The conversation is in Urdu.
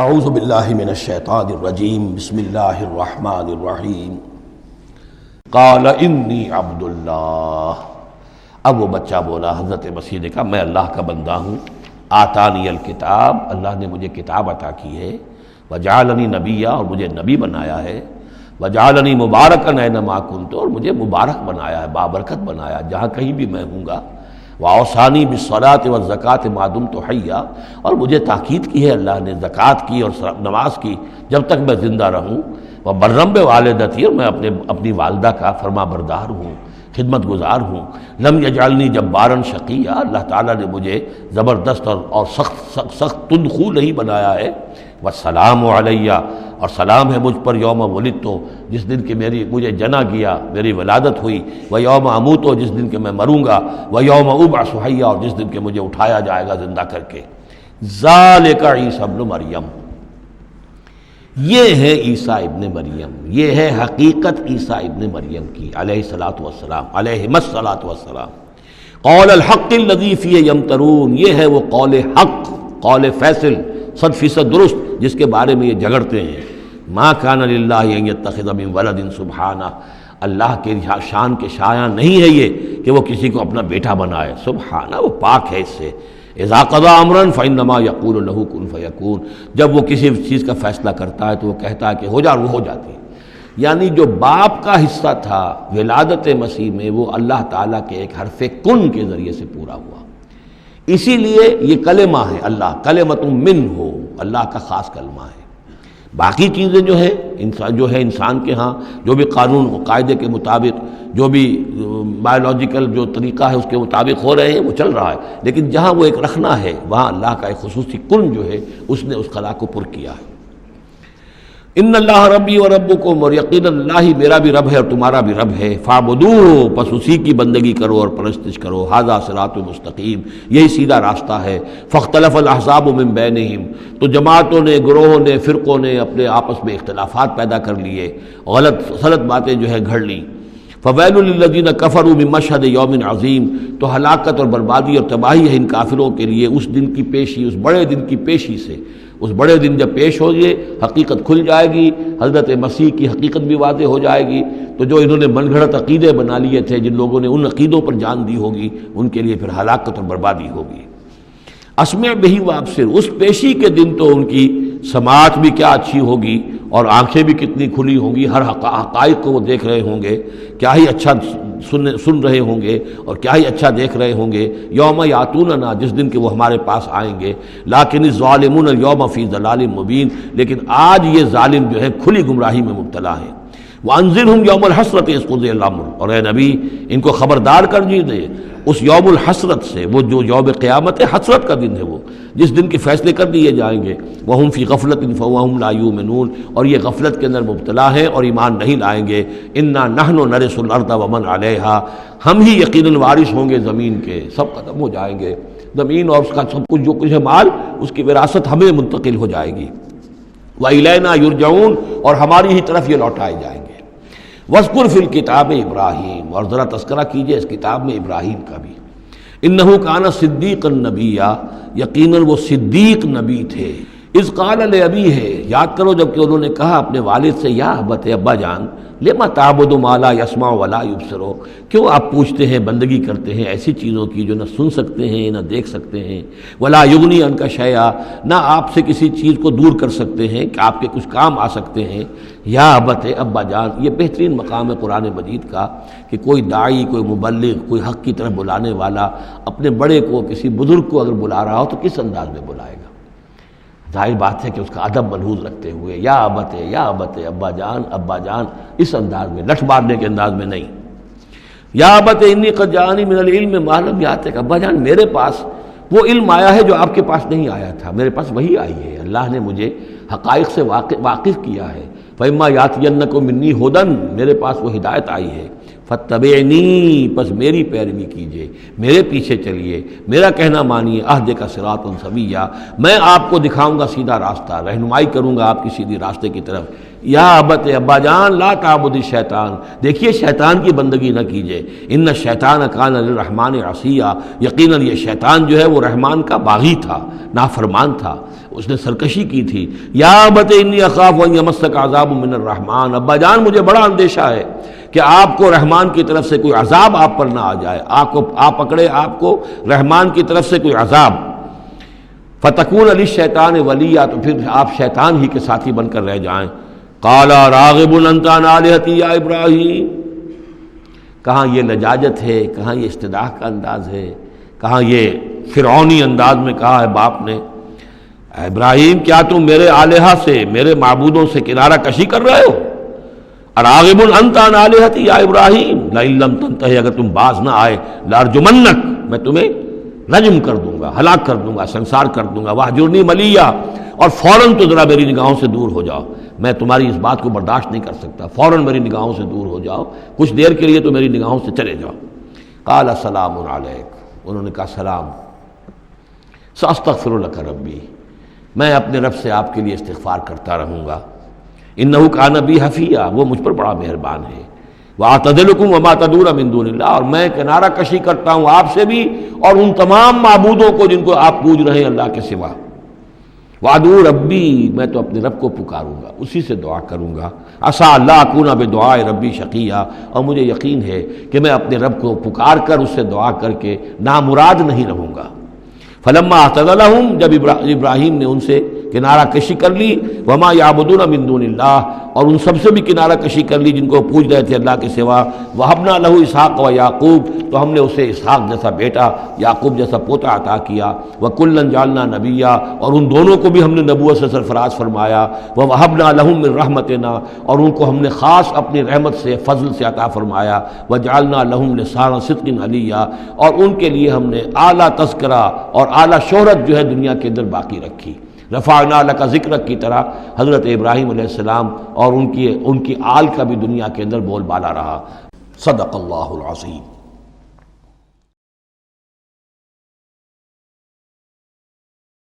اعوذ باللہ من الشیطان الرجیم بسم اللہ الرحمن الرحیم قال انی عبد اللہ۔ اب وہ بچہ بولا، حضرت مسیح نے کہا میں اللہ کا بندہ ہوں، آتانی الکتاب، اللہ نے مجھے کتاب عطا کی ہے، وجعلنی نبیا، اور مجھے نبی بنایا ہے، وجعلنی مبارکا اینما کنت، اور مجھے مبارک بنایا ہے، بابرکت بنایا جہاں کہیں بھی میں ہوں گا، واوصانی بالصلاۃ والزکاۃ ما دمت حیا، اور مجھے تاکید کی ہے اللہ نے زکوٰۃ کی اور نماز کی جب تک میں زندہ رہوں، وبرم بوالدتی، اور میں اپنی والدہ کا فرما بردار ہوں، خدمت گزار ہوں، لم یجعلنی جبارا شقیا، اللہ تعالیٰ نے مجھے زبردست اور سخت تندخو نہیں بنایا ہے، والسلام علیہ، اور سلام ہے مجھ پر یوم ولدت، جس دن کہ مجھے جنا گیا، میری ولادت ہوئی، و یوم اموت، جس دن کہ میں مروں گا، و یوم ابعث حیا، اور جس دن کہ مجھے اٹھایا جائے گا زندہ کر کے۔ ذالک عیسی ابن مریم، یہ ہے عیسیٰ ابن مریم، یہ ہے حقیقت عیسیٰ ابن مریم کی علیہ الصلاۃ والسلام، علیہم الصلاۃ والسلام۔ قول الحق الذی فیہ یمترون، یہ ہے وہ قول حق، قول فیصل، 100% درست، جس کے بارے میں یہ جھگڑتے ہیں۔ ما کان للہ ان یتخذ من ولد سبحانہ، اللہ کے شان کے شایع نہیں ہے یہ کہ وہ کسی کو اپنا بیٹا بنائے، سبحانہ، وہ پاک ہے اس سے۔ اذا قضى امرا فانما يقول له كن فيكون، جب وہ کسی چیز کا فیصلہ کرتا ہے تو وہ کہتا ہے کہ ہو جا، وہ ہو جاتی ہے۔ یعنی جو باپ کا حصہ تھا ولادت مسیح میں، وہ اللہ تعالیٰ کے ایک حرف کن کے ذریعے سے پورا ہوا، اسی لیے یہ کلمہ ہے، اللہ کلمۃ من ہو، اللہ کا خاص کلمہ ہے۔ باقی چیزیں جو ہے انسان کے ہاں جو بھی قانون و قاعدے کے مطابق، جو بھی بایولوجیکل جو طریقہ ہے اس کے مطابق ہو رہے ہیں، وہ چل رہا ہے، لیکن جہاں وہ ایک رکھنا ہے وہاں اللہ کا ایک خصوصی کن جو ہے اس نے اس خلا کو پر کیا ہے۔ ان اللہ ربی و ربکم، اور یقینا اللہ ہی میرا بھی رب ہے اور تمہارا بھی رب ہے، فاعبدوہ، پس اسی کی بندگی کرو اور پرستش کرو، ھذا صراط مستقیم، یہی سیدھا راستہ ہے۔ فاختلف الاحزاب من بینہم، تو جماعتوں نے، گروہوں نے، فرقوں نے اپنے آپس میں اختلافات پیدا کر لیے، غلط باتیں جو ہے گھڑ لیں۔ فویل للذین کفروا من مشہد یوم عظیم، تو ہلاکت اور بربادی اور تباہی ہے ان کافروں کے لیے اس دن کی پیشی، اس بڑے دن کی پیشی سے۔ اس بڑے دن جب پیش ہوگی، حقیقت کھل جائے گی، حضرت مسیح کی حقیقت بھی واضح ہو جائے گی، تو جو انہوں نے من گھڑت عقیدے بنا لیے تھے، جن لوگوں نے ان عقیدوں پر جان دی ہوگی، ان کے لیے پھر ہلاکت اور بربادی ہوگی۔ اسمع بہ وابصر، اس پیشی کے دن تو ان کی سماعت بھی کیا اچھی ہوگی اور آنکھیں بھی کتنی کھلی ہوں گی، ہر حقائق کو وہ دیکھ رہے ہوں گے، کیا ہی اچھا سن رہے ہوں گے اور کیا ہی اچھا دیکھ رہے ہوں گے۔ یوم یاتوننا، جس دن کہ وہ ہمارے پاس آئیں گے، لیکن الظالمون اليوم فی ضلال مبین، لیکن آج یہ ظالم جو ہے کھلی گمراہی میں مبتلا ہیں۔ وانذرہم یوم الحسرۃ اذ قضی الامر، اور اے نبی ان کو خبردار کر دیجیے اس یوم الحسرت سے، وہ جو یوم قیامت حسرت کا دن ہے، وہ جس دن کے فیصلے کر دیے جائیں گے۔ وہم فی غفلۃ فہم لا یؤمنون، اور یہ غفلت کے اندر مبتلا ہیں اور ایمان نہیں لائیں گے۔ انا نحن نرث الارض ومن علیہا، ہم ہی یقیناً وارث ہوں گے زمین کے، سب ختم ہو جائیں گے، زمین اور اس کا سب کچھ جو کچھ ہے مال، اس کی وراثت ہمیں منتقل ہو جائے گی۔ وَإِلَيْنَا يُرْجَعُونَ، اور ہماری ہی طرف یہ لوٹائے جائیں گے۔ وَاذْكُرْ فِي الْكِتَابِ ابراہیم، اور ذرا تذکرہ کیجئے اس کتاب میں ابراہیم کا بھی۔ انہ کان صدیقا نبیا، یقیناً وہ صدیق نبی تھے۔ اذ قال لابیہ، یاد کرو جب کہ انہوں نے کہا اپنے والد سے، یا ابت، ابا جان، لما تعبد ما لا يسمع ولا يبصر، کیوں آپ پوچھتے ہیں، بندگی کرتے ہیں ایسی چیزوں کی جو نہ سن سکتے ہیں نہ دیکھ سکتے ہیں، ولا یغنی عنک شیئا، نہ آپ سے کسی چیز کو دور کر سکتے ہیں کہ آپ کے کچھ کام آ سکتے ہیں۔ یا ابت، ابا جان، یہ بہترین مقام ہے قرآن مجید کا کہ کوئی داعی، کوئی مبلغ، کوئی حق کی طرف بلانے والا اپنے بڑے کو، کسی بزرگ کو اگر بلا رہا ہو تو کس انداز میں بلائے گا؟ ظاہر بات ہے کہ اس کا ادب ملحوظ رکھتے ہوئے، یا ابت، یا ابت، ابا جان، ابا جان، اس انداز میں، لٹھ مارنے کے انداز میں نہیں۔ یا ابت انی قد جاءنی من العلم ما لم یاتک، ابا جان میرے پاس وہ علم آیا ہے جو آپ کے پاس نہیں آیا تھا، میرے پاس وہی آئی ہے، اللہ نے مجھے حقائق سے واقف کیا ہے۔ فإما یاتینکم منی ھدی، میرے پاس وہ ہدایت آئی ہے۔ فاتبعنی، پس میری پیروی کیجیے، میرے پیچھے چلیے، میرا کہنا مانیے، اہدک صراطا سویا، میں آپ کو دکھاؤں گا سیدھا راستہ، رہنمائی کروں گا آپ کی سیدھی راستے کی طرف۔ یا ابت، ابا جان، لا تعبد الشیطان، دیکھیے شیطان کی بندگی نہ کیجیے، ان الشیطان کان للرحمن عصیا، یقیناً یہ شیطان جو ہے وہ رحمان کا باغی تھا، نافرمان تھا، اس نے سرکشی کی تھی۔ یا ابت انی اخاف ان یمسک عذاب من الرحمن، ابا جان مجھے بڑا اندیشہ ہے کہ آپ کو رحمان کی طرف سے کوئی عذاب آپ پر نہ آ جائے، آپ پکڑے آپ کو رحمان کی طرف سے کوئی عذاب، فتکون للشیطان ولیا، تو پھر آپ شیطان ہی کے ساتھی بن کر رہ جائیں۔ قال راغب انت عن آلہتی یا ابراہیم، کہاں یہ لجاجت ہے، کہاں یہ استدعاء کا انداز ہے، کہاں یہ فرعونی انداز میں کہا ہے باپ نے، اے ابراہیم کیا تم میرے آلہہ سے، میرے معبودوں سے کنارہ کشی کر رہے ہو؟ راغب انت عن آلہتی یا ابراہیم لئن لم تنتہی، اگر تم باز نہ آئے لارجمنک، میں تمہیں رجم کر دوں گا، ہلاک کر دوں گا، سنسار کر دوں گا، واہجرنی ملیہ، اور فوراً تو ذرا میری نگاہوں سے دور ہو جاؤ، میں تمہاری اس بات کو برداشت نہیں کر سکتا، فوراً میری نگاہوں سے دور ہو جاؤ، کچھ دیر کے لیے تو میری نگاہوں سے چلے جاؤ۔ قال سلام علیک، انہوں نے کہا سلام، ساستغفر لک ربی، میں اپنے رب سے آپ کے لیے استغفار کرتا رہوں گا، انہ کان بی حفیہ، وہ مجھ پر بڑا مہربان ہے، واعتزلکم وما تدعون من دون اللہ، اور میں کنارہ کشی کرتا ہوں آپ سے بھی اور ان تمام معبودوں کو جن کو آپ پوج رہے ہیں اللہ کے سوا، وادعو ربی، میں تو اپنے رب کو پکاروں گا، اسی سے دعا کروں گا، عسیٰ اللہ اکون بدعاء ربی شقیہ، اور مجھے یقین ہے کہ میں اپنے رب کو پکار کر اس سے دعا کر کے نامراد نہیں رہوں گا۔ فلما اعتزلہم، جب ابراہیم نے ان سے کنارہ کشی کر لی، وما یعبدون من دون اللہ، اور ان سب سے بھی کنارہ کشی کر لی جن کو پوج رہے تھے اللہ کے سوا، وہبنا لہ اسحاق و یعقوب، تو ہم نے اسے اسحاق جیسا بیٹا، یعقوب جیسا پوتا عطا کیا، وکلا جعلنا نبیا، اور ان دونوں کو بھی ہم نے نبوت سے سرفراز فرمایا، ووہبنا لہم من رحمتنا، اور ان کو ہم نے خاص اپنی رحمت سے فضل سے عطا فرمایا، وجعلنا لہم لسان صدق علیہ، اور ان کے لیے ہم نے اعلیٰ تذکرہ اور اعلیٰ شہرت جو ہے دنیا کے اندر باقی رکھی۔ رفعنا لک ذکرک کی طرح حضرت ابراہیم علیہ السلام اور ان کی آل کا بھی دنیا کے اندر بول بالا رہا۔ صدق اللہ العظیم۔